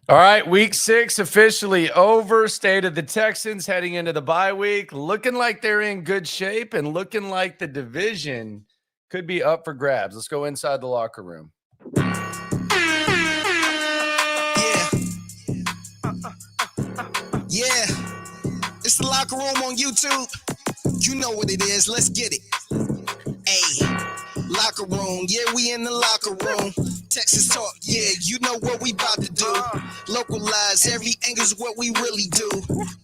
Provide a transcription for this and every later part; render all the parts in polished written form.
All right, week 6 officially over. State of the Texans heading into the bye week. Looking like they're in good shape and looking like the division could be up for grabs. Let's go inside the locker room. Yeah, it's the locker room on YouTube. You know what it is. Let's get it. Hey, locker room. Yeah, we in the locker room. Texas talk. Yeah, you know what we about to do. Localize every angle's what we really do.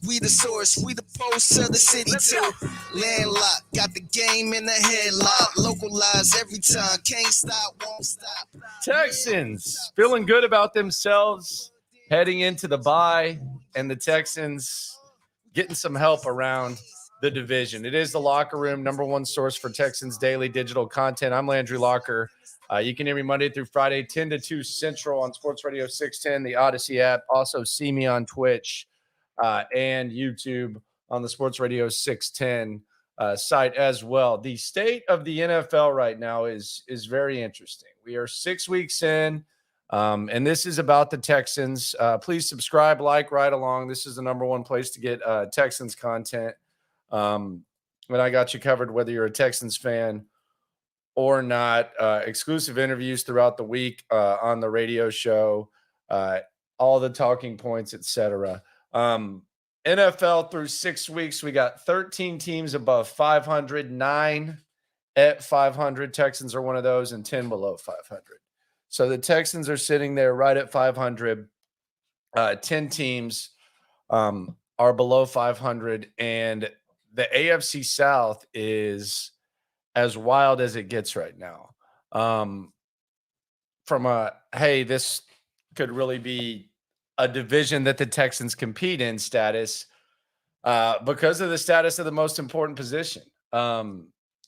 We the source. We the pulse of the city too. Landlocked. Got the game in the headlock. Localize every time. Can't stop. Won't stop. Texans feeling good about themselves heading into the bye, and the Texans getting some help around the division. It is the locker room, number one source for Texans daily digital content. I'm Landry Locker. You can hear me Monday through Friday, 10 to 2 Central on Sports Radio 610, the Odyssey app. Also see me on Twitch and YouTube on the Sports Radio 610 site as well. The state of the NFL right now is very interesting. We are 6 weeks in, and this is about the Texans. Please subscribe, like, right along. This is the number one place to get Texans content. And I got you covered whether you're a Texans fan or not. Exclusive interviews throughout the week on the radio show, all the talking points, etc. NFL through 6 weeks, we got 13 teams above 500, 9 at 500. Texans are one of those, and 10 below 500. So the Texans are sitting there right at 500. 10 teams are below 500, and the AFC South is as wild as it gets right now. From hey, this could really be a division that the Texans compete in status because of the status of the most important position. The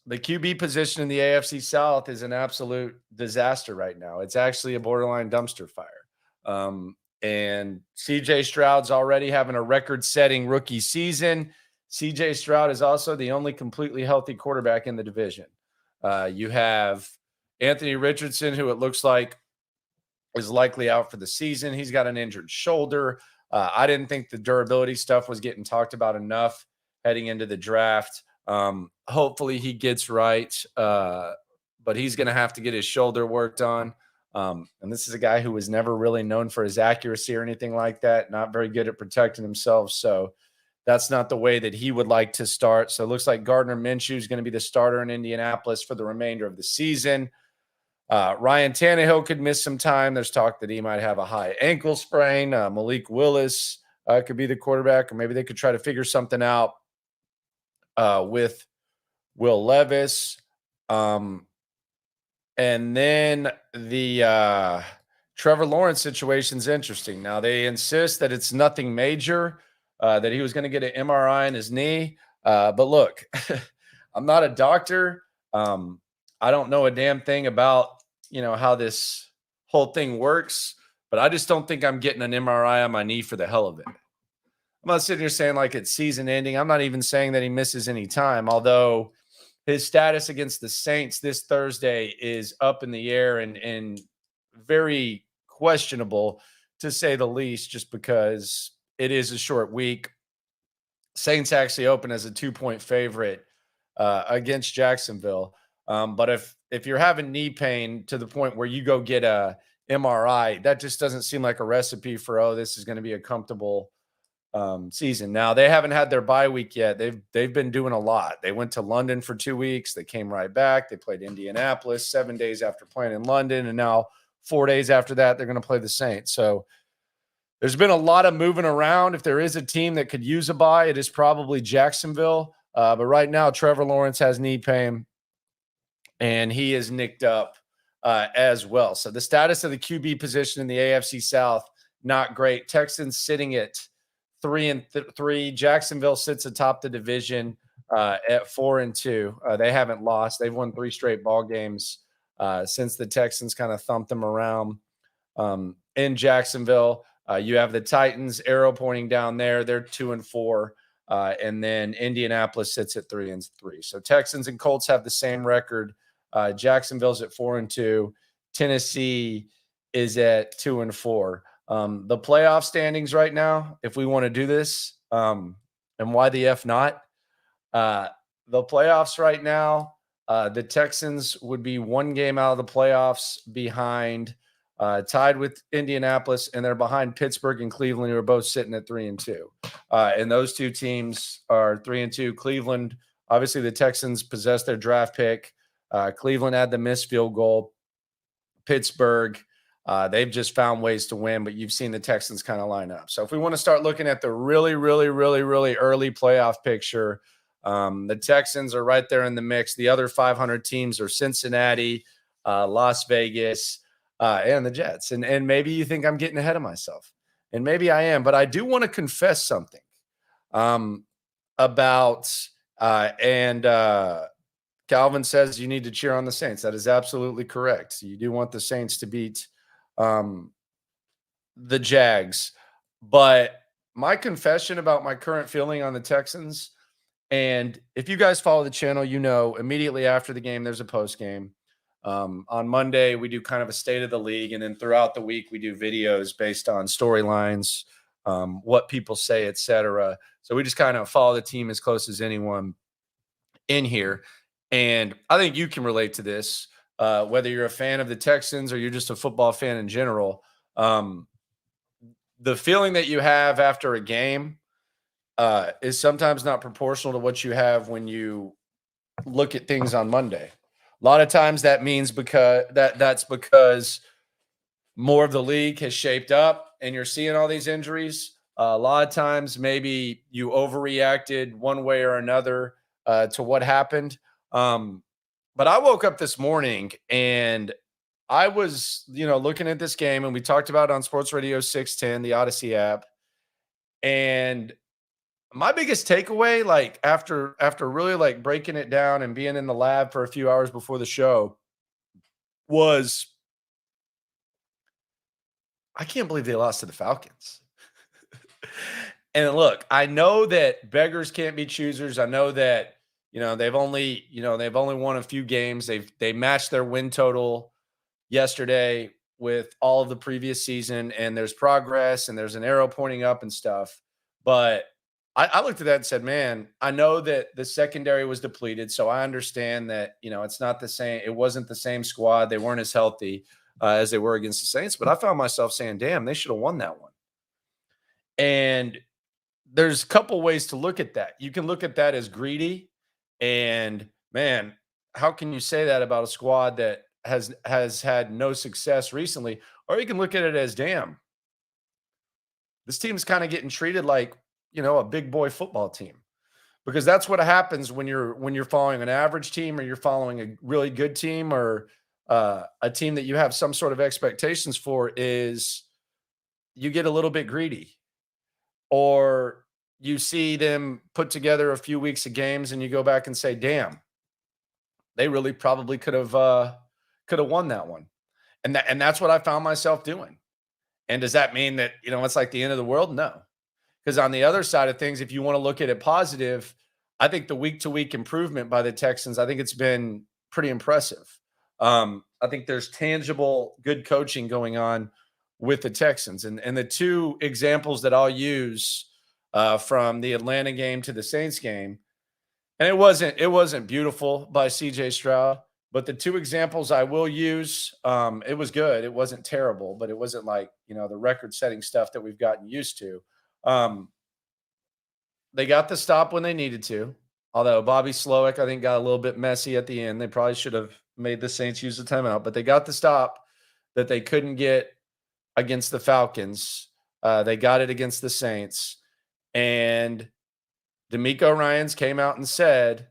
QB position in the AFC South is an absolute disaster right now. It's actually a borderline dumpster fire. And CJ Stroud's already having a record-setting rookie season. CJ Stroud is also the only completely healthy quarterback in the division. You have Anthony Richardson, who it looks like is likely out for the season. He's got an injured shoulder. I didn't think the durability stuff was getting talked about enough heading into the draft. Hopefully he gets right, but he's going to have to get his shoulder worked on. And this is a guy who was never really known for his accuracy or anything like that, not very good at protecting himself. So that's not the way that he would like to start. So it looks like Gardner Minshew is going to be the starter in Indianapolis for the remainder of the season. Ryan Tannehill could miss some time. There's talk that he might have a high ankle sprain. Malik Willis could be the quarterback, or maybe they could try to figure something out with Will Levis. And then the Trevor Lawrence situation is interesting. Now, they insist that it's nothing major, that he was going to get an MRI in his knee. But look, I'm not a doctor. I don't know a damn thing about, how this whole thing works, but I just don't think I'm getting an MRI on my knee for the hell of it. I'm not sitting here saying like it's season ending. I'm not even saying that he misses any time, although his status against the Saints this Thursday is up in the air and very questionable, to say the least, just because it is a short week. Saints actually open as a 2-point favorite against Jacksonville. But if you're having knee pain to the point where you go get a MRI, that just doesn't seem like a recipe for, this is going to be a comfortable season. Now, they haven't had their bye week yet. They've been doing a lot. They went to London for 2 weeks. They came right back. They played Indianapolis 7 days after playing in London. And now 4 days after that, they're going to play the Saints. So there's been a lot of moving around. If there is a team that could use a bye, it is probably Jacksonville. But right now, Trevor Lawrence has knee pain, and he is nicked up as well. So the status of the QB position in the AFC South, not great. Texans sitting at 3-3. Jacksonville sits atop the division at 4-2. They haven't lost. They've won 3 straight ball games since the Texans kind of thumped them around in Jacksonville. You have the Titans, arrow pointing down there. They're 2-4. And then Indianapolis sits at 3-3. So Texans and Colts have the same record. Jacksonville's at 4-2. Tennessee is at 2-4. The playoff standings right now, if we want to do this, and why the F not? Uh, the playoffs right now, the Texans would be one game out of the playoffs behind, tied with Indianapolis, and they're behind Pittsburgh and Cleveland, who are both sitting at 3-2. And those two teams are 3-2. Cleveland, obviously, the Texans possess their draft pick. Cleveland had the missed field goal. Pittsburgh, they've just found ways to win, but you've seen the Texans kind of line up. So if we want to start looking at the really, really, really, really early playoff picture, the Texans are right there in the mix. The other 500 teams are Cincinnati, Las Vegas, and the Jets. And maybe you think I'm getting ahead of myself, and maybe I am, but I do want to confess something about Calvin says you need to cheer on the Saints. That is absolutely correct. You do want the Saints to beat the Jags. But my confession about my current feeling on the Texans, and if you guys follow the channel, you know immediately after the game, there's a post game. On Monday, we do kind of a state of the league. And then throughout the week, we do videos based on storylines, what people say, etc. So we just kind of follow the team as close as anyone in here. And I think you can relate to this, whether you're a fan of the Texans or you're just a football fan in general. The feeling that you have after a game is sometimes not proportional to what you have when you look at things on Monday. A lot of times that means that's because more of the league has shaped up and you're seeing all these injuries. A lot of times maybe you overreacted one way or another to what happened. But I woke up this morning and I was, looking at this game, and we talked about it on Sports Radio 610, the Odyssey app. And my biggest takeaway, like after really like breaking it down and being in the lab for a few hours before the show, was I can't believe they lost to the Falcons. And look, I know that beggars can't be choosers. I know that they've only won a few games. They matched their win total yesterday with all of the previous season, and there's progress and there's an arrow pointing up and stuff. But I looked at that and said, man, I know that the secondary was depleted. So I understand that, it's not the same. It wasn't the same squad. They weren't as healthy as they were against the Saints. But I found myself saying, damn, they should have won that one. And there's a couple ways to look at that. You can look at that as greedy. And man, how can you say that about a squad that has had no success recently? Or you can look at it as, damn, this team's kind of getting treated like, a big boy football team, because that's what happens when you're following an average team, or you're following a really good team, or a team that you have some sort of expectations for, is you get a little bit greedy, or you see them put together a few weeks of games and you go back and say, damn, they really probably could have won that one. And that's what I found myself doing. And does that mean that, it's like the end of the world? No. Because on the other side of things, if you want to look at it positive, I think the week-to-week improvement by the Texans, I think it's been pretty impressive. I think there's tangible good coaching going on with the Texans. And the two examples that I'll use from the Atlanta game to the Saints game, and it wasn't beautiful by CJ Stroud, but the two examples I will use, it was good. It wasn't terrible, but it wasn't like, the record-setting stuff that we've gotten used to. They got the stop when they needed to, although Bobby Slowick, I think, got a little bit messy at the end. They probably should have made the Saints use the timeout, but they got the stop that they couldn't get against the Falcons. They got it against the Saints, and DeMeco Ryans came out and said,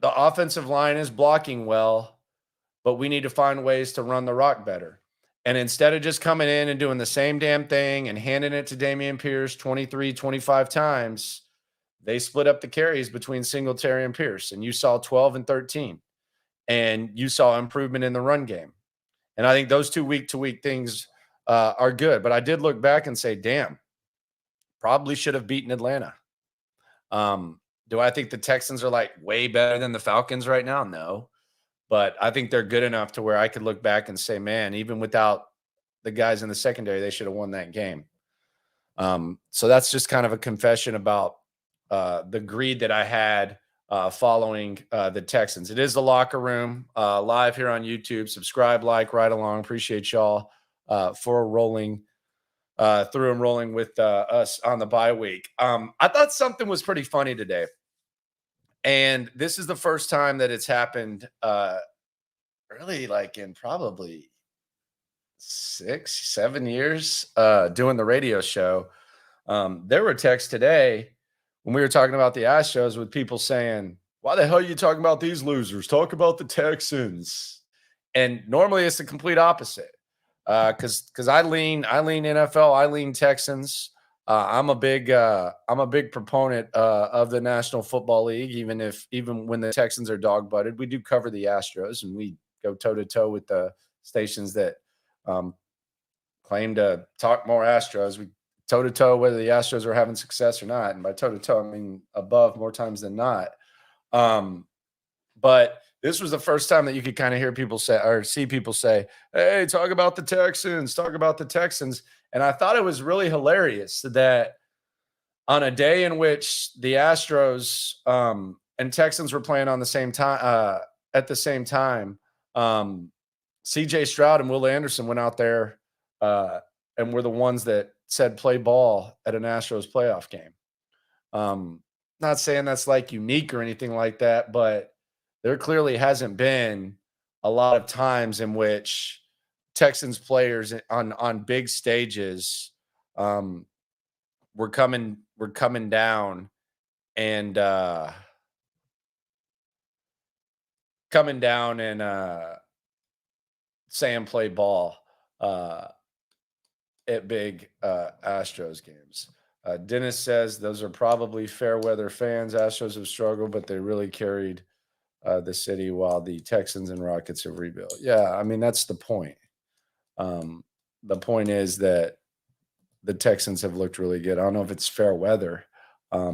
the offensive line is blocking well, but we need to find ways to run the rock better. And instead of just coming in and doing the same damn thing and handing it to Dameon Pierce 23, 25 times, they split up the carries between Singletary and Pierce. And you saw 12 and 13. And you saw improvement in the run game. And I think those two week-to-week things are good. But I did look back and say, damn, probably should have beaten Atlanta. Do I think the Texans are like way better than the Falcons right now? No. But I think they're good enough to where I could look back and say, man, even without the guys in the secondary, they should have won that game. So that's just kind of a confession about the greed that I had following the Texans. It is the Locker Room live here on YouTube. Subscribe, like, right along. Appreciate y'all for rolling through and rolling with us on the bye week. I thought something was pretty funny today. And this is the first time that it's happened really like in probably 6-7 years doing the radio show. There were texts today when we were talking about the Astros with people saying, why the hell are you talking about these losers? Talk about the Texans. And normally it's the complete opposite. Because I lean NFL, I lean Texans. I'm a big proponent of the National Football League, even when the Texans are dog butted. We do cover the Astros, and we go toe to toe with the stations that claim to talk more Astros. We toe to toe whether the Astros are having success or not, and by toe to toe I mean above more times than not. But this was the first time that you could kind of hear people say or see people say, hey, talk about the Texans, talk about the Texans. And I thought it was really hilarious that on a day in which the Astros and Texans were playing on the same time, at the same time, CJ Stroud and Will Anderson went out there and were the ones that said play ball at an Astros playoff game. Not saying that's like unique or anything like that, but there clearly hasn't been a lot of times in which Texans players on big stages were coming down and saying play ball at big Astros games. Dennis says those are probably fair weather fans. Astros have struggled, but they really carried the city while the Texans and Rockets have rebuilt. Yeah, I mean, that's the point. The point is that the Texans have looked really good. I don't know if it's fair weather. I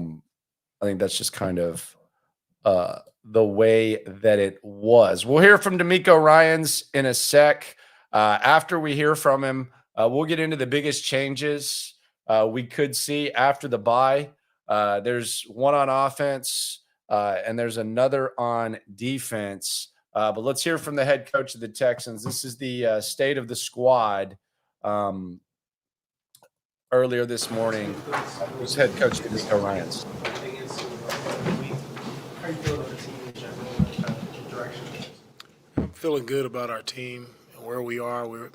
think that's just kind of the way that it was. We'll hear from DeMeco Ryans in a sec. After we hear from him, we'll get into the biggest changes we could see after the bye. There's one on offense, and there's another on defense. But let's hear from the head coach of the Texans. This is the state of the squad earlier this morning. It was head coach DeMeco Ryans. How you feel about the team in general, direction? I'm feeling good about our team and where we are. We're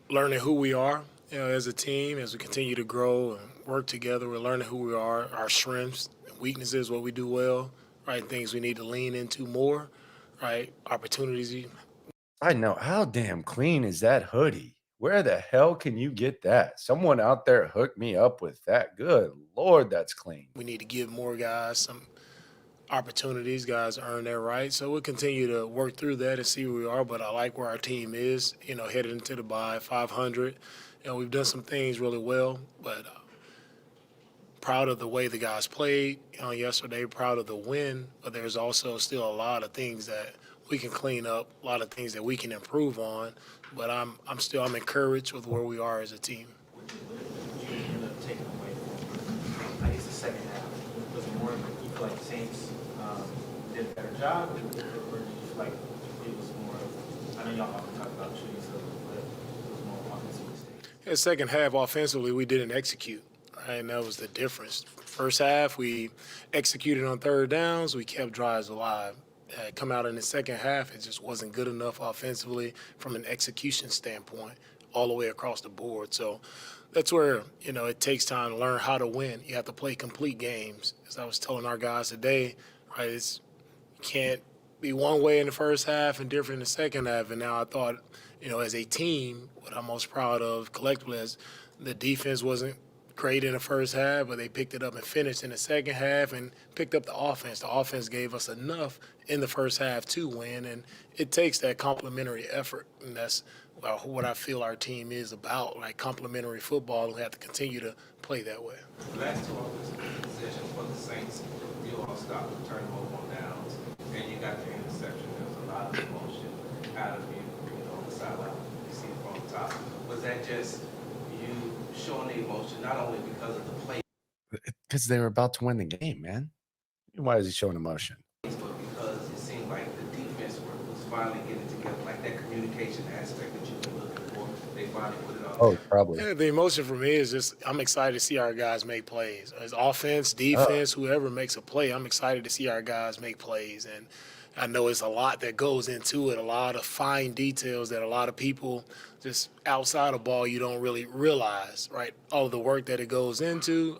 learning who we are, as a team. As we continue to grow and work together, we're learning who we are, our strengths and weaknesses, what we do well, right? Things we need to lean into more, right? Opportunities. I know. How damn clean is that hoodie? Where the hell can you get that? Someone out there hooked me up with that. Good Lord, that's clean. We need to give more guys some opportunities. Guys earn their right. So we'll continue to work through that and see where we are. But I like where our team is, headed into the bye, 500. We've done some things really well, but proud of the way the guys played yesterday, proud of the win. But there's also still a lot of things that we can clean up, a lot of things that we can improve on. But I'm encouraged with where we are as a team. What did you end up taking away from, I guess, the second half? Was it more, you feel like the Saints did a better job, or did you feel like it was more, I know y'all often talk about shooting stuff, but it was more offensive mistakes? In the second half, offensively, we didn't execute, right? And that was the difference. First half, we executed on third downs. We kept drives alive. Come out in the second half, it just wasn't good enough offensively from an execution standpoint all the way across the board. So that's where, it takes time to learn how to win. You have to play complete games. As I was telling our guys today, right, you can't be one way in the first half and different in the second half. And now I thought, as a team, what I'm most proud of collectively is the defense wasn't great in the first half, but they picked it up and finished in the second half and picked up the offense. The offense gave us enough in the first half to win, and it takes that complementary effort, and that's what I feel our team is about, like complementary football. We have to continue to play that way. The last two offensive possessions for the Saints, you all stopped and turned them over on downs, and you got the interception. There was a lot of emotion out of you, on the sideline. You see it from the stop. Was that just you showing the emotion, not only because of the play, Because they were about to win the game, man. Why is he showing emotion? but because it seemed like the defense was finally getting together, like that communication aspect that you've been looking for, they finally put it on Oh, there. probably. Yeah, the emotion for me is just I'm excited to see our guys make plays. As offense, Oh. defense, whoever makes a play, I'm excited to see our guys make plays. And I know it's a lot that goes into it, a lot of fine details that a lot of people just outside of ball you don't really realize, right? All of the work that it goes into,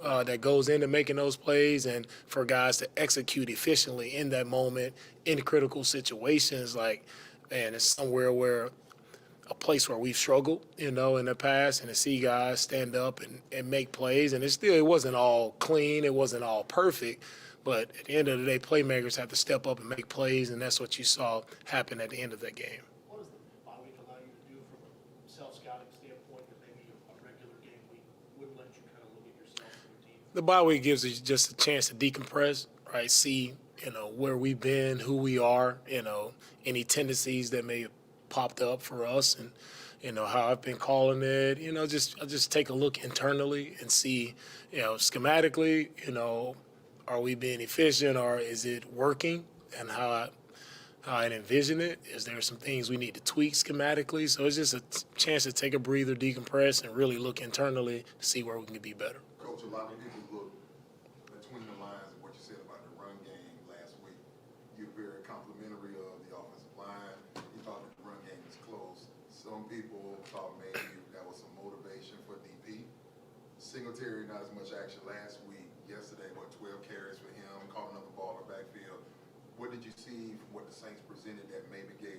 making those plays, and for guys to execute efficiently in that moment in critical situations, like, man, it's somewhere where a place where we've struggled, in the past, and to see guys stand up and make plays. And it wasn't all clean, it wasn't all perfect, but at the end of the day, playmakers have to step up and make plays, and that's what you saw happen at the end of that game. What does the bye week allow you to do from a self-scouting standpoint that maybe a regular game week wouldn't let you kind of look at yourself and your team? The bye week gives us just a chance to decompress, right? See, where we've been, who we are, any tendencies that may have popped up for us, and how I've been calling it. Just take a look internally and see, schematically, are we being efficient, or is it working, and how I envision it. Is there some things we need to tweak schematically? So it's just a chance to take a breather, decompress, and really look internally to see where we can be better. Coach, a lot of people look between the lines of what you said about the run game last week. You're very complimentary of the offensive line. You thought that the run game was close. Some people thought maybe that was some motivation for DP. Singletary, not as much action last week. Yesterday, 12 carries for him, caught another ball in the backfield. What did you see from what the Saints presented that maybe gave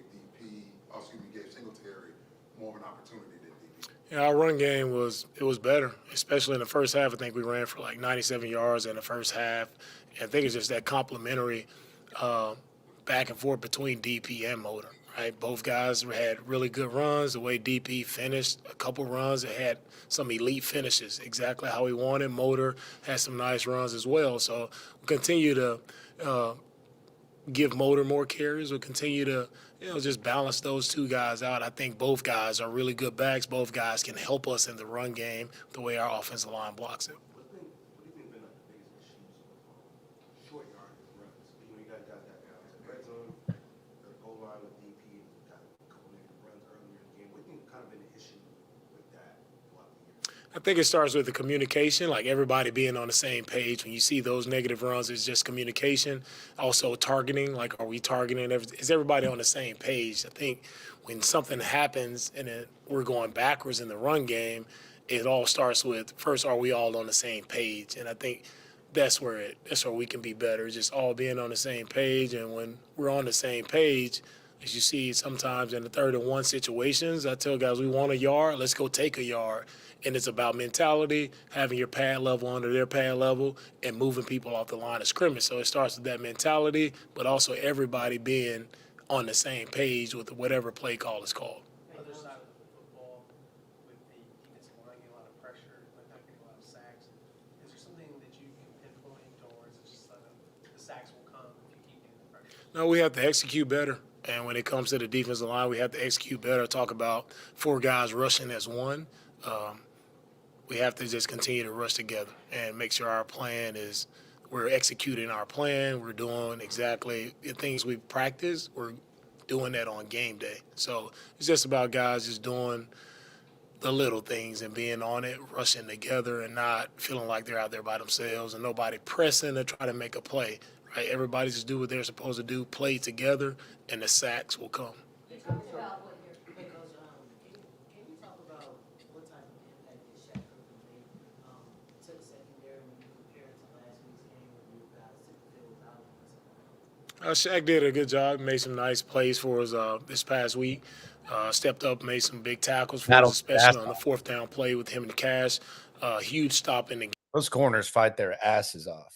gave Singletary more of an opportunity than DP? Yeah, our run game was better, especially in the first half. I think we ran for like 97 yards in the first half. And I think it's just that complimentary back and forth between DP and Motor, right? Both guys had really good runs. The way DP finished a couple runs, it had some elite finishes, exactly how he wanted. Motor had some nice runs as well. So we'll continue to give Motor more carries. We'll continue to just balance those two guys out. I think both guys are really good backs. Both guys can help us in the run game the way our offensive line blocks it. What do you think been like the biggest issues with short yardage runs? You guys got that down to the red zone, the goal line with DP, got a couple negative runs earlier in the game. What do you think kind of been an issue with that throughout the year? I think it starts with the communication, like everybody being on the same page. When you see those negative runs, it's just communication. Also targeting, like are we targeting? Is everybody on the same page? I think when something happens and we're going backwards in the run game, it all starts with, first, are we all on the same page? And I think that's where we can be better, just all being on the same page. And when we're on the same page, as you see sometimes in the 3rd and 1 situations, I tell guys, we want a yard, let's go take a yard. And it's about mentality, having your pad level under their pad level, and moving people off the line of scrimmage. So it starts with that mentality, but also everybody being on the same page with whatever play call is called. Other side of the football, with the defensive line getting a lot of pressure, but not getting a lot of sacks, is there something that you can pinpoint, or is it just the sacks will come if you keep getting the pressure? No, we have to execute better. And when it comes to the defensive line, we have to execute better. Talk about 4 guys rushing as one. We have to just continue to rush together and make sure our plan is we're executing our plan. We're doing exactly the things we practice. We're doing that on game day. So it's just about guys just doing the little things and being on it, rushing together, and not feeling like they're out there by themselves and nobody pressing to try to make a play. Right? Everybody just do what they're supposed to do, play together, and the sacks will come. Can you talk about what type of impact did Shaq make to the secondary when you compare it to last week's game when you guys took the field without him? Shaq did a good job, made some nice plays for us this past week. Stepped up, made some big tackles for us, especially on the 4th down play with him and Cash. Huge stop in the game. Those corners fight their asses off.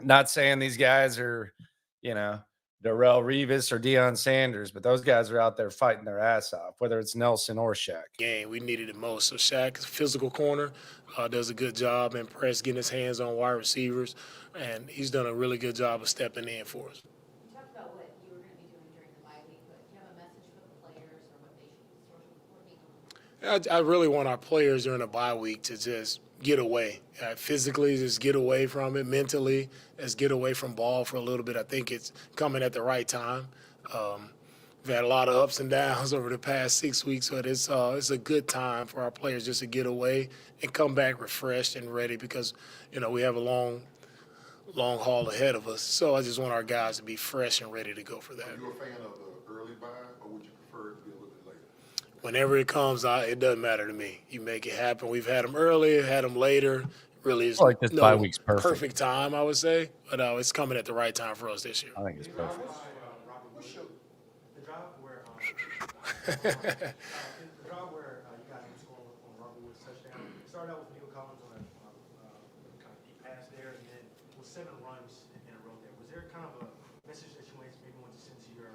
Not saying these guys are, Darrell Revis or Deion Sanders, but those guys are out there fighting their ass off, whether it's Nelson or Shaq. Game we needed it most. So Shaq is a physical corner, does a good job in press, getting his hands on wide receivers, and he's done a really good job of stepping in for us. You talked about what you were going to be doing during the bye week, but do you have a message for the players or what they should be I really want our players during the bye week to just get away. Physically, just get away from it. Mentally, just get away from ball for a little bit. I think it's coming at the right time. We've had a lot of ups and downs over the past 6 weeks, but it's a good time for our players just to get away and come back refreshed and ready because, we have a long haul ahead of us. So I just want our guys to be fresh and ready to go for that. Are you a fan of the early bye, or would you prefer it to be a little bit later? Whenever it comes out, it doesn't matter to me. You make it happen. We've had them early, had them later. Really, is Like this bye week's perfect. time, I would say. But it's coming at the right time for us this year. I think it's perfect. The drive where, the drive where you guys were scoring on Robert Woods' touchdown, it started out with Neil Collins on a kind of deep pass there, and then it was 7 runs in a row there. Was there kind of a message that you maybe want to send to your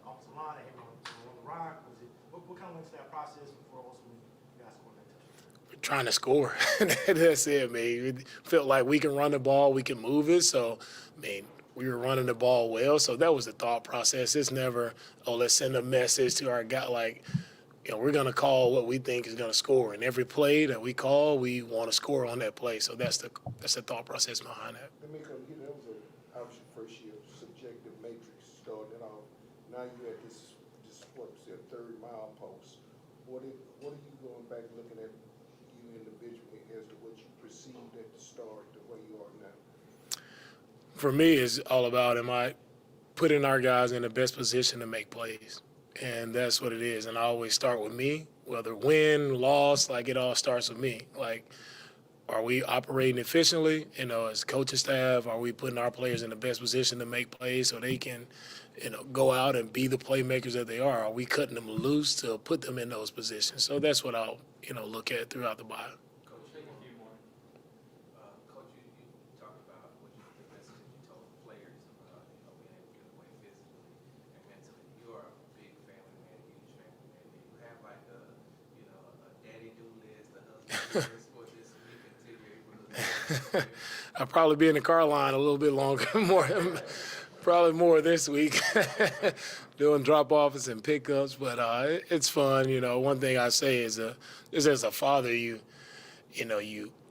offensive line, hey, on the rock? Was it what kind of went to that process before ultimately you guys scored that touchdown? Trying to score. That's it, man. It felt like we can run the ball, we can move it. So, we were running the ball well. So that was the thought process. It's never, let's send a message to our guy like, we're going to call what we think is going to score. And every play that we call, we want to score on that play. So that's the thought process behind that. DeMeco, that was obviously first year subjective matrix starting off. Now you're at this what's the third mile post. What are you going back looking at you individually as to what you perceived at the start to where you are now? For me, it's all about am I putting our guys in the best position to make plays? And that's what it is. And I always start with me, whether win, loss, like it all starts with me. Like, are we operating efficiently? As coaching staff, are we putting our players in the best position to make plays so they can, go out and be the playmakers that they are? Are we cutting them loose to put them in those positions? So that's what I'll, look at throughout the bye. Coach, take a few more. Coach, you talked about what the message that you told the players about, being able to get away physically and mentally. You are a big family man, a huge family man. Do you have like a daddy do list, a husband list for this week until you're able to? I'll probably be in the car line a little bit longer, probably more this week, doing drop-offs and pickups. But it's fun. One thing I say is as a father, you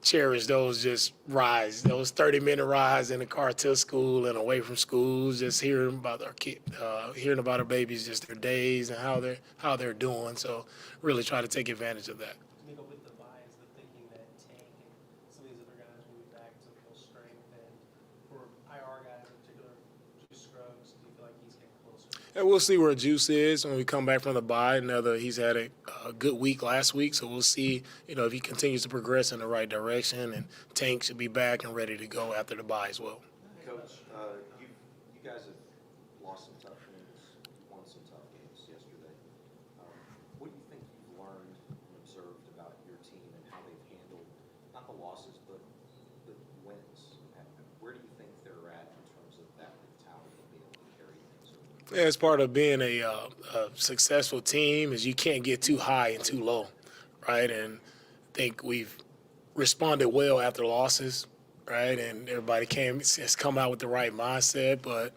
cherish those just rides, those 30-minute rides in the car to school and away from school, just hearing about our kid, hearing about our babies, just their days and how they're doing. So really try to take advantage of that. DeMeco, with the bye, is the thinking that Tank and some of these other guys will be back to full strength, and for IR guys in particular, Juice Scruggs, do you feel like he's getting closer? And we'll see where Juice is when we come back from the bye. He's had a good week last week, so we'll see, if he continues to progress in the right direction. And Tank should be back and ready to go after the bye as well. Coach, you guys have lost some tough games, won some tough games yesterday. What do you think you've learned and observed about your team and how they've handled not the losses but the wins? Where do you think they're at in terms of that mentality and being able to carry things over? Yeah, it's part of being a successful team is you can't get too high and too low, right? And I think we've responded well after losses, right? And everybody has come out with the right mindset. But,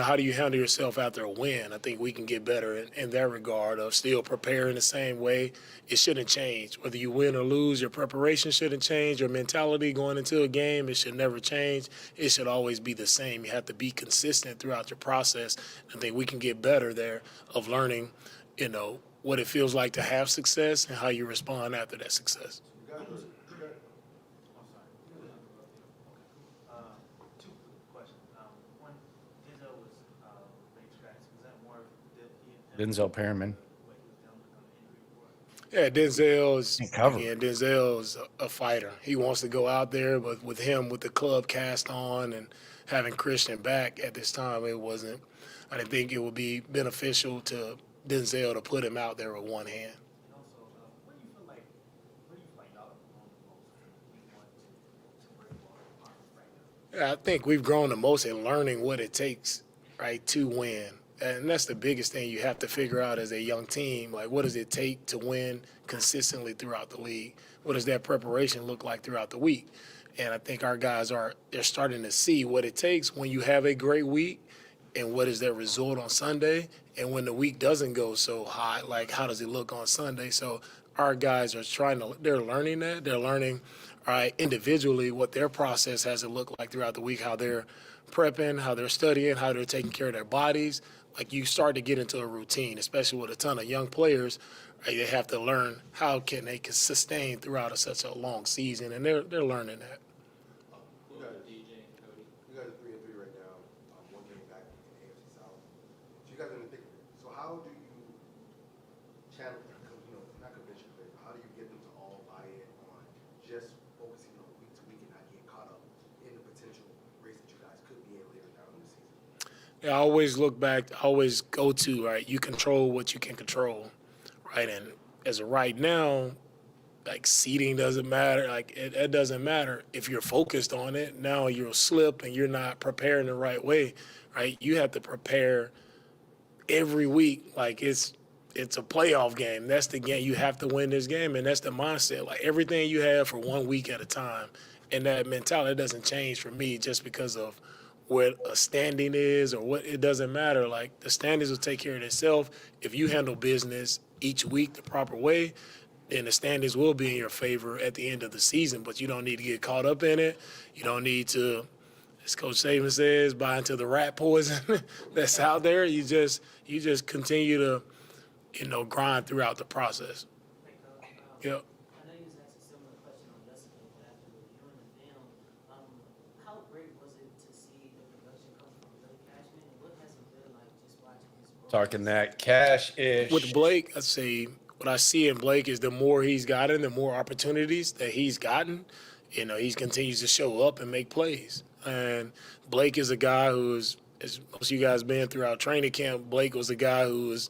how do you handle yourself after a win? I think we can get better in that regard of still preparing the same way. It shouldn't change. Whether you win or lose, your preparation shouldn't change. Your mentality going into a game, it should never change. It should always be the same. You have to be consistent throughout your process. I think we can get better there of learning, what it feels like to have success and how you respond after that success. Two questions. One, Denzel was late scratch. Was that more Denzel Perriman. Yeah, Denzel is Can't cover. Denzel is a fighter. He wants to go out there, but with him, with the club cast on and having Christian back at this time, I didn't think it would be beneficial to Denzel to put him out there with one hand. And also, where do you feel like y'all have grown the most from week 1 to where you are right now? Yeah, I think we've grown the most in learning what it takes, right, to win. And that's the biggest thing you have to figure out as a young team. Like, what does it take to win consistently throughout the league? What does that preparation look like throughout the week? And I think our guys they're starting to see what it takes when you have a great week and what is that result on Sunday. And when the week doesn't go so hot, like how does it look on Sunday? So our guys are they're learning that. They're learning, all right, individually what their process has to look like throughout the week, how they're prepping, how they're studying, how they're taking care of their bodies. Like you start to get into a routine, especially with a ton of young players. Right, they have to learn how can they can sustain throughout such a long season, and they're learning that. You guys, you guys are 3-3 right now, one game back in the AFC South. So you guys are in the thick of it. So how do you channel, not convince your players, but how do you get them to all buy in on just focusing on week to week and not getting caught up in the potential race that you guys could be in later down in the season? Yeah, I always look back, I always go to, right, you control what you can control, right? And as of right now, like seeding doesn't matter. Like it doesn't matter if you're focused on it. Now you'll slip and you're not preparing the right way, right? You have to prepare every week. Like it's a playoff game. That's the game. You have to win this game, and that's the mindset. Like everything you have for 1 week at a time, and that mentality doesn't change for me just because of what a standing is or what. It doesn't matter. Like the standings will take care of itself if you handle business each week the proper way. Then the standings will be in your favor at the end of the season, but you don't need to get caught up in it. You don't need to, as Coach Saban says, buy into the rat poison that's out there. You just continue to, grind throughout the process. Yep. I know you was asked a similar question on yesterday, but after reviewing the film, how great was it to see the production come from Blake Cashman, and what has it been like just watching his growth? Talking that cash-ish. With Blake, I say what I see in Blake is the more he's gotten, the more opportunities that he's gotten, he continues to show up and make plays. And Blake is a guy who is, as most of you guys been throughout training camp, Blake was a guy who was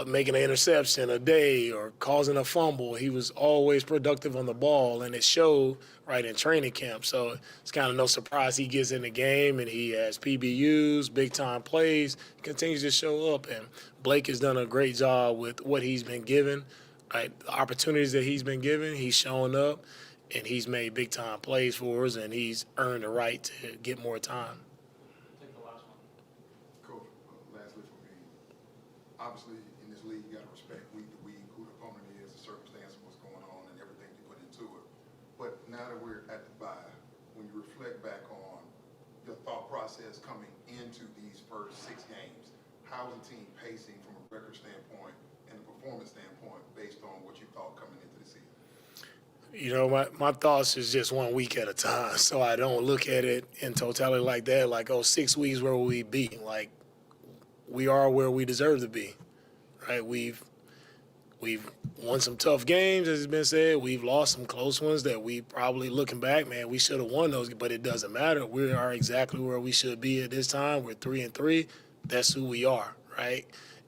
making an interception a day or causing a fumble. He was always productive on the ball, and it showed right in training camp. So it's kind of no surprise he gets in the game and he has PBUs, big-time plays, continues to show up. And Blake has done a great job with what he's been given, right? The opportunities that he's been given, he's showing up, and he's made big-time plays for us, and he's earned the right to get more time. Take the last one. Coach, lastly for me, obviously in this league, you got to respect week to week who the opponent is, the circumstance of what's going on, and everything you put into it. But now that we're at the bye, when you reflect back on your thought process coming into these first 6 games, how is the team pacing from a record standpoint and a performance standpoint based on what you thought coming into the season? My thoughts is just 1 week at a time, so I don't look at it in totality like that, like, 6 weeks, where will we be? Like, we are where we deserve to be, right? We've won some tough games, as has been said. We've lost some close ones that we probably, looking back, man, we should have won those, but it doesn't matter. We are exactly where we should be at this time. We're 3-3. That's who we are, right?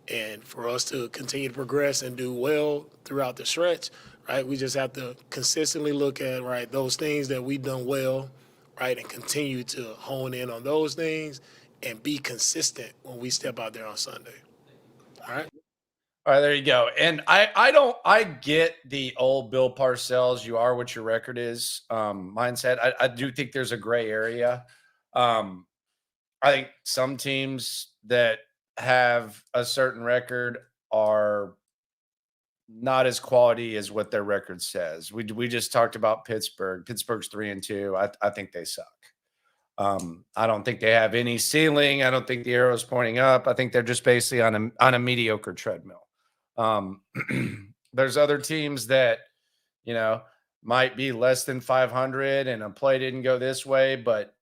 And for us to continue to progress and do well throughout the stretch, right, we just have to consistently look at, right, those things that we've done well, right, and continue to hone in on those things and be consistent when we step out there on Sunday. All right? All right, there you go. And I get the old Bill Parcells, you are what your record is mindset. I do think there's a gray area. I think some teams that have a certain record are not as quality as what their record says. We just talked about Pittsburgh. Pittsburgh's 3-2. I think they suck. I don't think they have any ceiling. I don't think the arrow's pointing up. I think they're just basically on a mediocre treadmill. There's other teams that, might be less than 500 and a play didn't go this way, but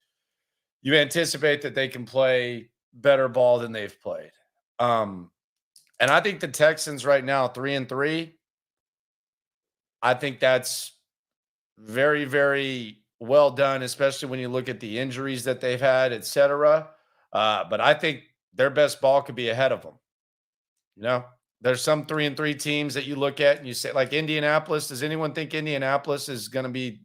you anticipate that they can play better ball than they've played. And I think the Texans right now, 3-3, I think that's very, very well done, especially when you look at the injuries that they've had, et cetera. But I think their best ball could be ahead of them. There's some 3-3 teams that you look at and you say, like Indianapolis. Does anyone think Indianapolis is going to be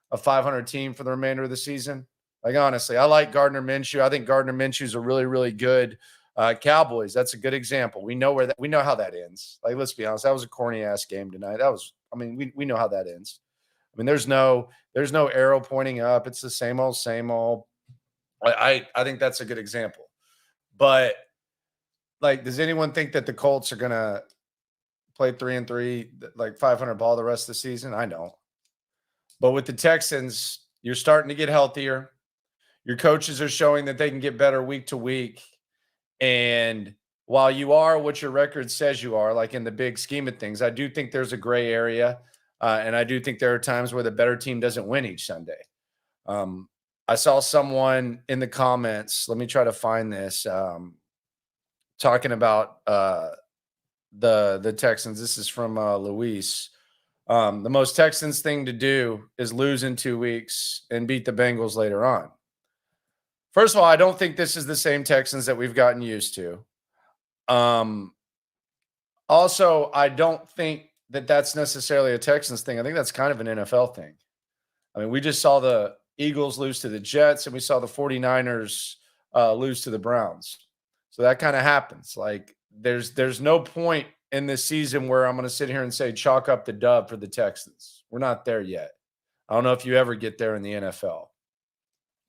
a 500 team for the remainder of the season? Like, honestly, I like Gardner Minshew. I think Gardner Minshew is a really, really good Cowboys. That's a good example. We know we know how that ends. Like, let's be honest. That was a corny ass game tonight. We know how that ends. I mean, there's no arrow pointing up. It's the same old, same old. I think that's a good example. But like, does anyone think that the Colts are going to play 3-3, like 500 ball the rest of the season? I don't. But with the Texans, you're starting to get healthier. Your coaches are showing that they can get better week to week. And while you are what your record says you are, like in the big scheme of things, I do think there's a gray area. And I do think there are times where the better team doesn't win each Sunday. I saw someone in the comments, let me try to find this, talking about the Texans. This is from Luis. The most Texans thing to do is lose in 2 weeks and beat the Bengals later on. First of all, I don't think this is the same Texans that we've gotten used to. Also, I don't think that that's necessarily a Texans thing. I think that's kind of an NFL thing. I mean, we just saw the Eagles lose to the Jets, and we saw the 49ers lose to the Browns. So that kind of happens. Like, there's no point in this season where I'm going to sit here and say chalk up the dub for the Texans. We're not there yet. I don't know if you ever get there in the NFL.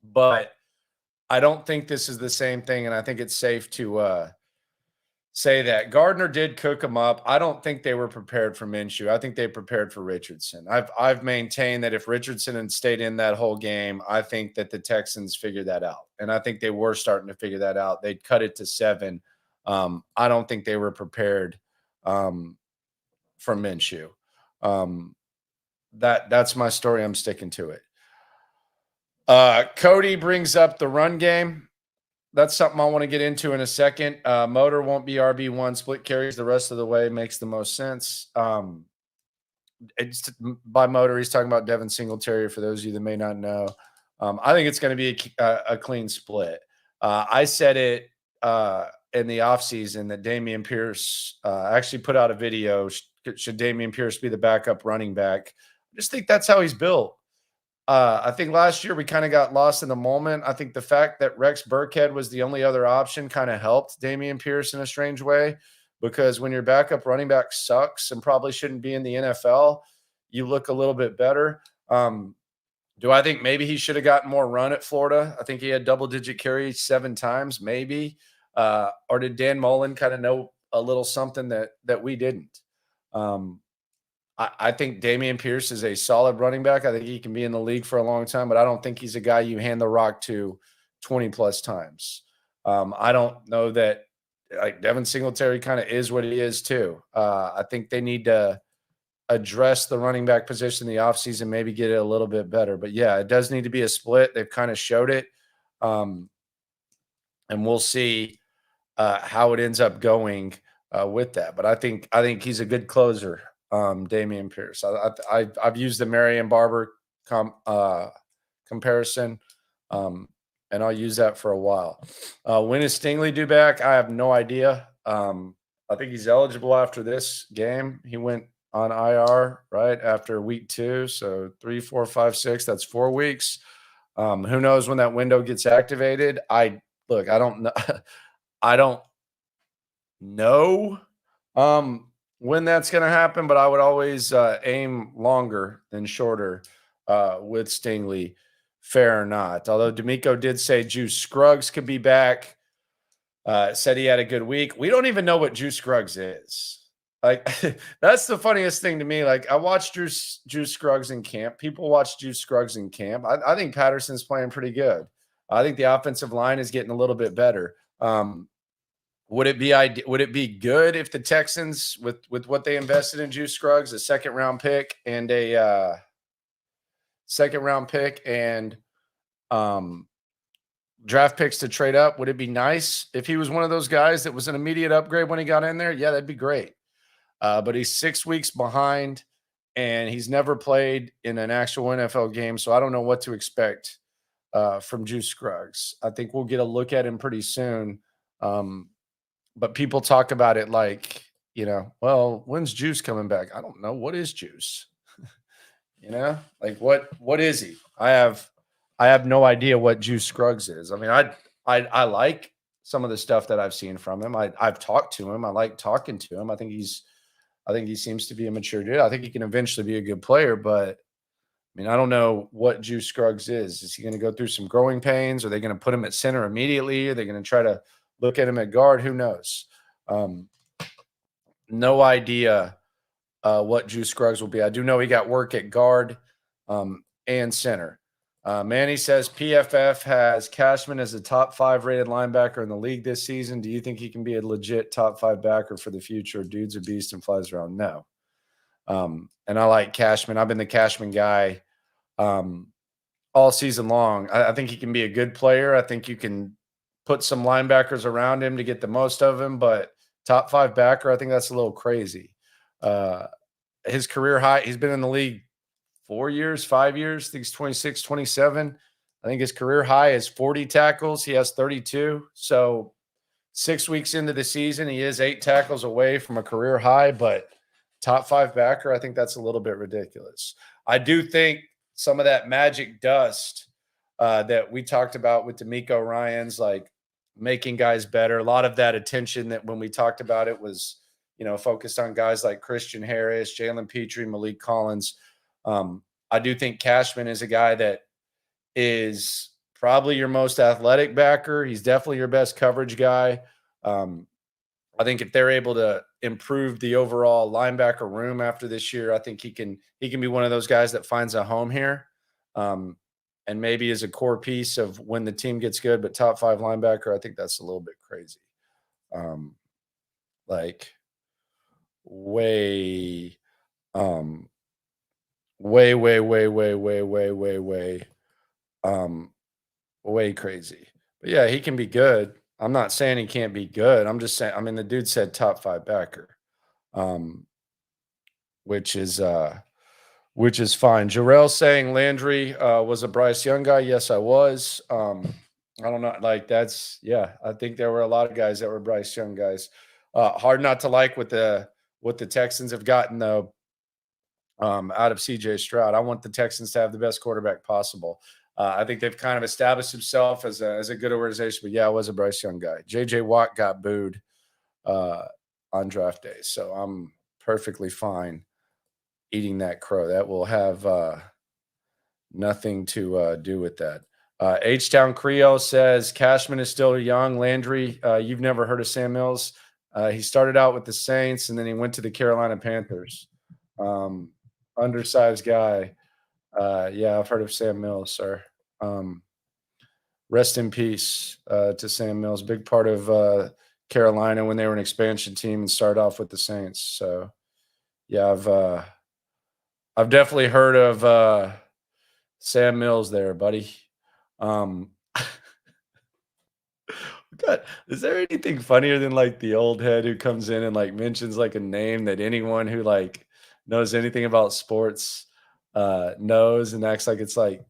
But I don't think this is the same thing, and I think it's safe to say that. Gardner did cook them up. I don't think they were prepared for Minshew. I think they prepared for Richardson. I've maintained that if Richardson had stayed in that whole game, I think that the Texans figured that out. And I think they were starting to figure that out. They'd cut it to 7. I don't think they were prepared for Minshew. That's my story. I'm sticking to it. Cody brings up the run game. That's something I want to get into in a second. Motor won't be RB1. Split carries the rest of the way makes the most sense. It's by Motor, he's talking about Devin Singletary, for those of you that may not know. I think it's going to be a clean split. I said it in the offseason that Dameon Pierce actually put out a video. Should Dameon Pierce be the backup running back? I just think that's how he's built. I think last year we kind of got lost in the moment. I think the fact that Rex Burkhead was the only other option kind of helped Dameon Pierce in a strange way, because when your backup running back sucks and probably shouldn't be in the NFL, you look a little bit better. Do I think maybe he should have gotten more run at Florida? I think he had double-digit carries 7 times, maybe. Or did Dan Mullen kind of know a little something that we didn't? I think Dameon Pierce is a solid running back. I think he can be in the league for a long time, but I don't think he's a guy you hand the rock to 20-plus times. I don't know that, like, Devin Singletary kind of is what he is too. I think they need to address the running back position in the offseason, maybe get it a little bit better. But, yeah, it does need to be a split. They've kind of showed it. And we'll see how it ends up going with that. But I think he's a good closer. Dameon Pierce. I've used the Marion Barber comparison, and I'll use that for a while. When is Stingley due back? I have no idea. I think he's eligible after this game. He went on IR right after week 2, so 3, 4, 5, 6. That's 4 weeks. Who knows when that window gets activated? I don't know. I don't know. When that's going to happen, but I would always aim longer than shorter with Stingley, fair or not. Although DeMeco did say Juice Scruggs could be back, said he had a good week. We don't even know what Juice Scruggs is. Like, that's the funniest thing to me. Like, I watched Juice Scruggs in camp. People watch Juice Scruggs in camp. I think Patterson's playing pretty good. I think the offensive line is getting a little bit better. Would it be good if the Texans, with what they invested in Juice Scruggs, a second-round pick and draft picks to trade up, would it be nice if he was one of those guys that was an immediate upgrade when he got in there? Yeah, that'd be great. But he's 6 weeks behind, and he's never played in an actual NFL game, so I don't know what to expect from Juice Scruggs. I think we'll get a look at him pretty soon. But people talk about it like, well, when's Juice coming back? I don't know. What is Juice? Like what is he? I have no idea what Juice Scruggs is. I mean, I like some of the stuff that I've seen from him. I've talked to him. I like talking to him. I think he seems to be a mature dude. I think he can eventually be a good player, but I mean, I don't know what Juice Scruggs is. Is he going to go through some growing pains? Are they going to put him at center immediately? Are they going to try to look at him at guard? Who knows? No idea what Drew Scruggs will be. I do know he got work at guard and center. Manny says PFF has Cashman as a top 5 rated linebacker in the league this season. Do you think he can be a legit top 5 backer for the future? Dude's a beast and flies around. No. And I like Cashman. I've been the Cashman guy all season long. I think he can be a good player. I think you can put some linebackers around him to get the most of him, but top 5 backer, I think that's a little crazy. His career high, he's been in the league 4 years, 5 years. I think he's 26, 27. I think his career high is 40 tackles. He has 32. So 6 weeks into the season, he is 8 tackles away from a career high, but top 5 backer, I think that's a little bit ridiculous. I do think some of that magic dust that we talked about with DeMeco Ryans, like making guys better. A lot of that attention that when we talked about it was, focused on guys like Christian Harris, Jalen Petrie, Malik Collins. I do think Cashman is a guy that is probably your most athletic backer. He's definitely your best coverage guy. I think if they're able to improve the overall linebacker room after this year, I think he can be one of those guys that finds a home here. And maybe is a core piece of when the team gets good, but top 5 linebacker, I think that's a little bit crazy. Like way crazy. But yeah, he can be good. I'm not saying he can't be good. I'm just saying, the dude said top 5 backer, which is fine. Jarrell saying Landry was a Bryce Young guy. Yes, I was. I don't know. Like I think there were a lot of guys that were Bryce Young guys. Hard not to like what the Texans have gotten though out of CJ Stroud. I want the Texans to have the best quarterback possible. I think they've kind of established himself as a good organization, but yeah, I was a Bryce Young guy. JJ Watt got booed on draft day, so I'm perfectly fine eating that crow. That will have nothing to do with that. H-Town Creole says Cashman is still young. Landry, you've never heard of Sam Mills. He started out with the Saints, and then he went to the Carolina Panthers. Undersized guy. Yeah, I've heard of Sam Mills, sir. Rest in peace to Sam Mills. Big part of Carolina when they were an expansion team and started off with the Saints. So, yeah, I've definitely heard of Sam Mills there, buddy. God, is there anything funnier than like the old head who comes in and like mentions like a name that anyone who like knows anything about sports knows and acts like it's like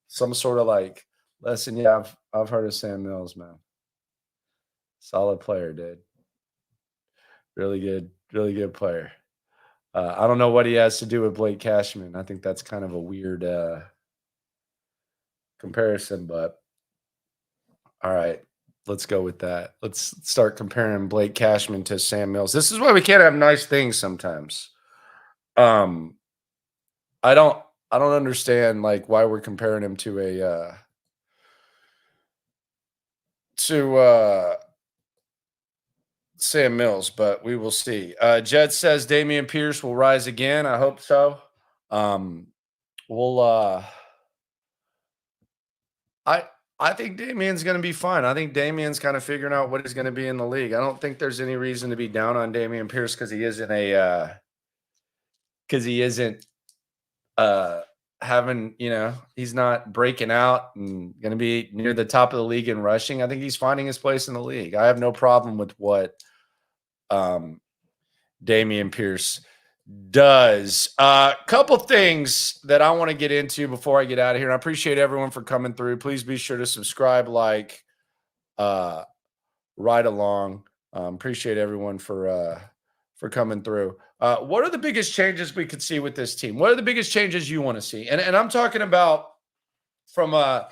some sort of like lesson? Yeah, I've heard of Sam Mills, man. Solid player, dude. Really good player. I don't know what he has to do with Blake Cashman. I think that's kind of a weird comparison, but all right, let's go with that. Let's start comparing Blake Cashman to Sam Mills. This is why we can't have nice things sometimes. I don't understand like why we're comparing him to Sam Mills, but we will see. Jed says Dameon Pierce will rise again. I hope so. I think Damien's going to be fine. I think Damien's kind of figuring out what he's going to be in the league. I don't think there's any reason to be down on Dameon Pierce because he isn't having, he's not breaking out and going to be near the top of the league in rushing. I think he's finding his place in the league. I have no problem with what Dameon Pierce does. Couple things that I want to get into before I get out of here. And I appreciate everyone for coming through. Please be sure to subscribe, like, right along. Appreciate everyone for coming through. What are the biggest changes we could see with this team? What are the biggest changes you want to see? And I'm talking about from a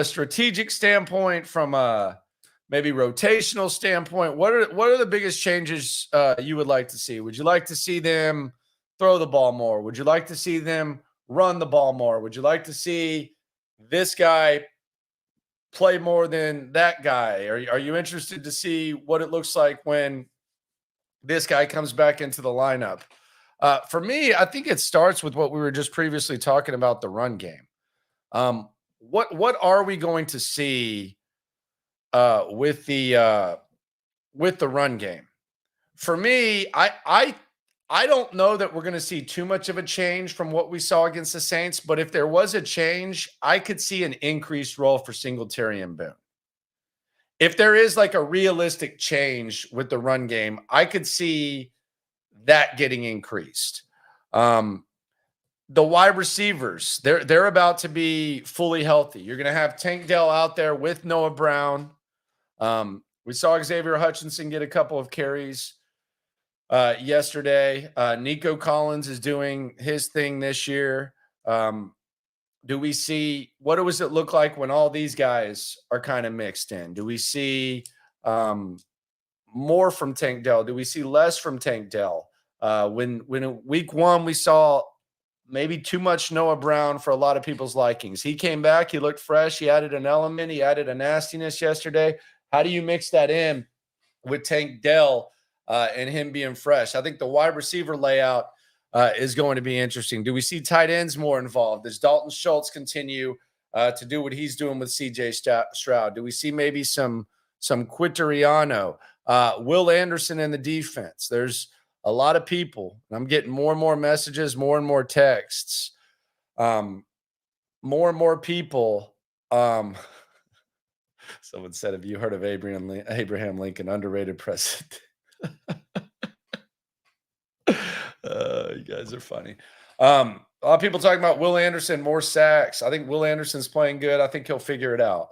strategic standpoint, from a maybe rotational standpoint. What are the biggest changes you would like to see? Would you like to see them throw the ball more? Would you like to see them run the ball more? Would you like to see this guy play more than that guy? Are you interested to see what it looks like when this guy comes back into the lineup? For me, I think it starts with what we were just previously talking about, the run game. What are we going to see with the run game? For me, I don't know that we're going to see too much of a change from what we saw against the Saints, but if there was a change, I could see an increased role for Singletary and Boone. If there is like a realistic change with the run game, I could see that getting increased. The wide receivers, they're about to be fully healthy. You're going to have Tank Dell out there with Noah Brown. We saw Xavier Hutchinson get a couple of carries yesterday. Nico Collins is doing his thing this year. Do we see, what does it look like when all these guys are kind of mixed in? Do we see more from Tank Dell? Do we see less from Tank Dell? When in week one we saw maybe too much Noah Brown for a lot of people's likings. He came back, he looked fresh, he added an element, he added a nastiness yesterday. How do you mix that in with Tank Dell and him being fresh? I think the wide receiver layout is going to be interesting. Do we see tight ends more involved? Does Dalton Schultz continue to do what he's doing with CJ Stroud? Do we see maybe some Quitteriano, Will Anderson in the defense? There's a lot of people. I'm getting more and more messages, more and more texts, more and more people. Someone said, have you heard of Abraham Lincoln, underrated president? You guys are funny. A lot of people talking about Will Anderson, more sacks. I think Will Anderson's playing good. I think he'll figure it out.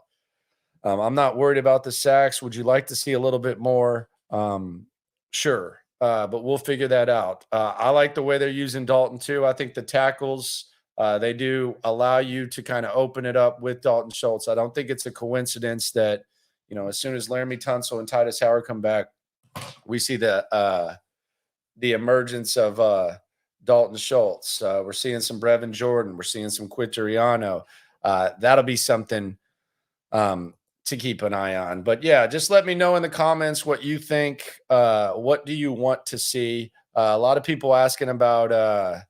I'm not worried about the sacks. Would you like to see a little bit more? Sure. But we'll figure that out. I like the way they're using Dalton too. I think the tackles, they do allow you to kind of open it up with Dalton Schultz. I don't think it's a coincidence that, as soon as Laramie Tunsil and Titus Howard come back, we see the emergence of Dalton Schultz. We're seeing some Brevin Jordan. We're seeing some Quitteriano. That'll be something to keep an eye on. But yeah, just let me know in the comments what you think. What do you want to see? A lot of people asking about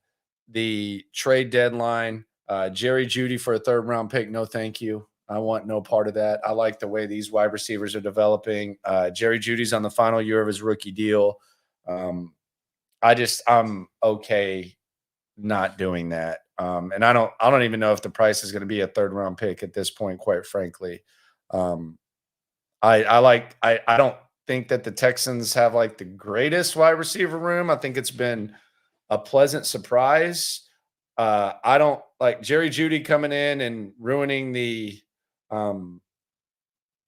the trade deadline. Jerry Jeudy for a 3rd round pick. No, thank you. I want no part of that. I like the way these wide receivers are developing. Jerry Jeudy's on the final year of his rookie deal. I'm okay not doing that. And I don't even know if the price is going to be a 3rd round pick at this point, quite frankly. I don't think that the Texans have like the greatest wide receiver room. I think it's been a pleasant surprise. I don't like Jerry Jeudy coming in and ruining the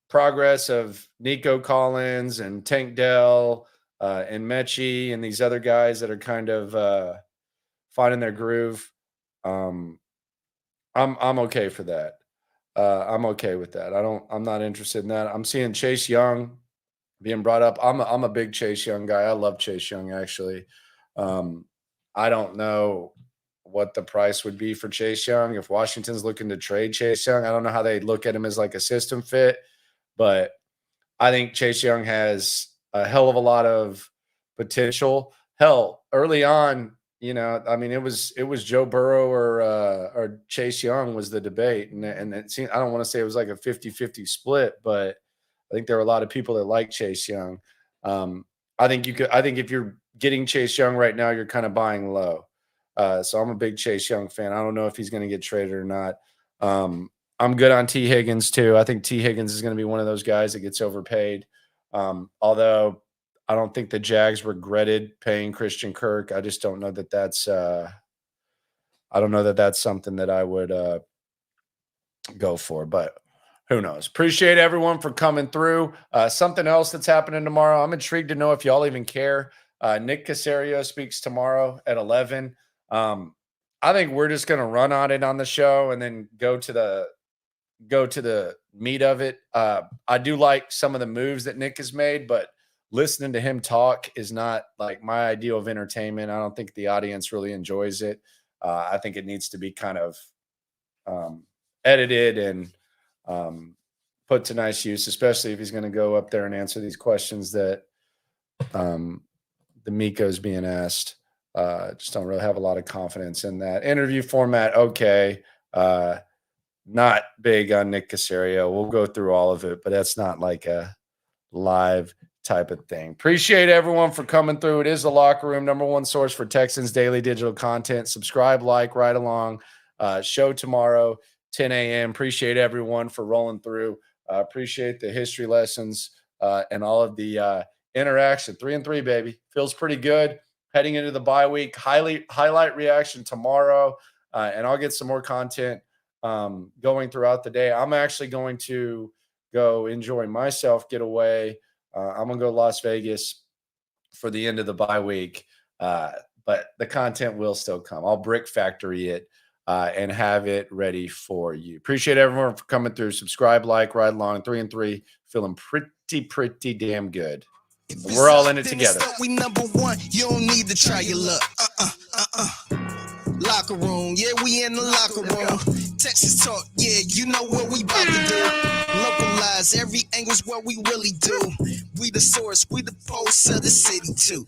progress of Nico Collins and Tank Dell and Mechie and these other guys that are kind of finding their groove. I'm okay for that. I'm okay with that. I'm not interested in that. I'm seeing Chase Young being brought up. I'm a big Chase Young guy. I love Chase Young, actually. I don't know what the price would be for Chase Young. If Washington's looking to trade Chase Young, I don't know how they look at him as like a system fit, but I think Chase Young has a hell of a lot of potential. Hell, early on, it was Joe Burrow or Chase Young was the debate. And it seemed, I don't want to say it was like a 50-50 split, but I think there were a lot of people that like Chase Young. I think if you're getting Chase Young right now, you're kind of buying low. So I'm a big Chase Young fan. I don't know if he's going to get traded or not. I'm good on T. Higgins too. I think T. Higgins is going to be one of those guys that gets overpaid. Although I don't think the Jags regretted paying Christian Kirk. I just don't know that that's something that I would go for, but who knows? Appreciate everyone for coming through. Something else that's happening tomorrow. I'm intrigued to know if y'all even care. Nick Caserio speaks tomorrow at 11. I think we're just going to run on it on the show and then go to the meat of it. I do like some of the moves that Nick has made, but listening to him talk is not like my ideal of entertainment. I don't think the audience really enjoys it. I think it needs to be kind of edited and put to nice use, especially if he's going to go up there and answer these questions that DeMeco is being asked. Just don't really have a lot of confidence in that. Interview format, okay. Not big on Nick Caserio. We'll go through all of it, but that's not like a live type of thing. Appreciate everyone for coming through. It is the Locker Room, #1 source for Texans daily digital content. Subscribe, like, right along. Show tomorrow, 10 a.m. Appreciate everyone for rolling through. Appreciate the history lessons and all of the interaction. 3-3, baby. Feels pretty good. Heading into the bye week. Highlight reaction tomorrow, and I'll get some more content going throughout the day. I'm actually going to go enjoy myself, get away. I'm going to go to Las Vegas for the end of the bye week, but the content will still come. I'll brick factory it and have it ready for you. Appreciate everyone for coming through. Subscribe, like, ride along. 3-3, feeling pretty damn good. We're all in it together. We #1. You don't need to try your luck. Locker room, yeah, we in the locker room. Texas talk, yeah, you know what we about to do. Localize every angle's what we really do. We the source, we the pulse of the city too.